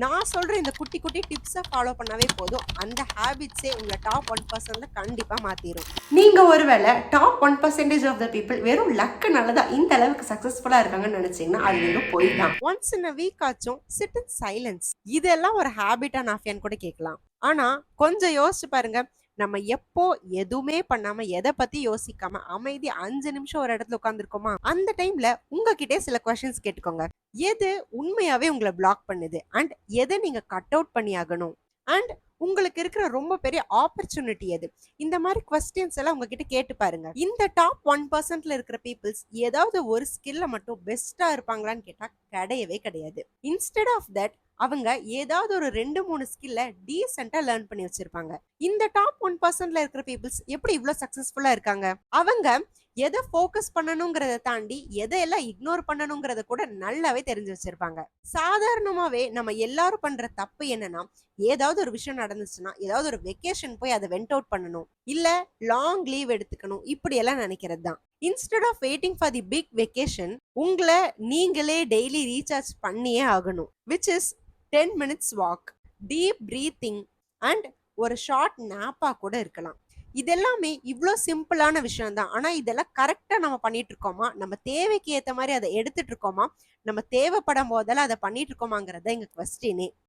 நான் சொல்ற இந்த குட்டி குட்டி டிப்ஸை ஃபாலோ பண்ணாவே போதும். அந்த ஹேபிட்ஸே உங்களை டாப் 1% கண்டிப்பா மாத்திரும். நீங்க ஒருவேளை டாப் 1% ஆஃப் த பீப்புள் வெறும் லக்குனால தான் இந்த அளவுக்கு சக்சஸ்ஃபுல்லா இருக்காங்கன்னு நினைச்சீங்கன்னா அது நீங்க போய் தான். ஒன்ஸ் இன் a வீக் ஆச்சும் சிட் இன் சைலன்ஸ். இதெல்லாம் ஒரு ஹேபிட்டா நாஃபியான்னு கூட கேட்கலாம். ஆனா கொஞ்சம் யோசிச்சு பாருங்க. நம்ம எப்போ எதுவுமே பண்ணாம எதை பத்தி யோசிக்காம அமைதி 5 நிமிஷம் ஒரு இடத்துல உட்காந்துருக்கோமா, அந்த டைம்ல உங்ககிட்டே சில கொஸ்டின்ஸ் கேட்டுக்கோங்க. எது உண்மையாவே உங்களை பிளாக் பண்ணுது அண்ட் எதை நீங்க கட் அவுட் பண்ணி ஆகணும் அண்ட் உங்களுக்கு இருக்கிற ரொம்ப பெரிய ஆப்பர்ச்சுனிட்டி எது? இந்த மாதிரி கொஸ்டின்ஸ் எல்லாம் உங்ககிட்ட கேட்டு பாருங்க. இந்த டாப் 1%ல இருக்கிற பீப்புள்ஸ் ஏதாவது ஒரு ஸ்கில்ல மட்டும் பெஸ்டா இருப்பாங்களான்னு கேட்டா கிடையவே கிடையாது. இன்ஸ்டெட் ஆஃப் தட் அவங்க ஏதாவது ஒரு 2-3 ஸ்கில்ல டீசெண்டா லேர்ன் பண்ணி வச்சிருப்பாங்க. இந்த டாப் 1%ல இருக்கிற பீப்புள்ஸ் எப்படி இவ்வளவு சக்சஸ்ஃபுல்லா இருக்காங்க? அவங்க எதை ஃபோக்கஸ் பண்ணணுங்கிறத தாண்டி எதையெல்லாம் இக்னோர் பண்ணணுங்கிறத கூட நல்லாவே தெரிஞ்சு வச்சிருப்பாங்க. சாதாரணமாவே நம்ம எல்லாரும் பண்ற தப்பு என்னன்னா, ஏதாவது ஒரு விஷயம் நடந்துச்சுன்னா ஏதாவது ஒரு வெக்கேஷன் போய் அதை வெண்ட் அவுட் பண்ணணும், இல்ல லாங் லீவ் எடுத்துக்கணும், இப்படி எல்லாம் நினைக்கிறது தான். Instead of waiting for the big vacation உங்களை நீங்களே டெய்லி ரீசார்ஜ் பண்ணியே ஆகணும். Which is 10 minutes walk, deep breathing and ஒரு ஷார்ட் நாப்பா கூட இருக்கலாம். இதெல்லாமே இவ்வளோ சிம்பிளான விஷயம் தான். ஆனா இதெல்லாம் கரெக்டா நம்ம பண்ணிட்டு இருக்கோமா, நம்ம தேவைக்கு ஏத்த மாதிரி அதை எடுத்துட்டு இருக்கோமா, நம்ம தேவைப்படும் போதெல்லாம் அதை பண்ணிட்டு இருக்கோமாங்கிறத எங்க கொஸ்டினே.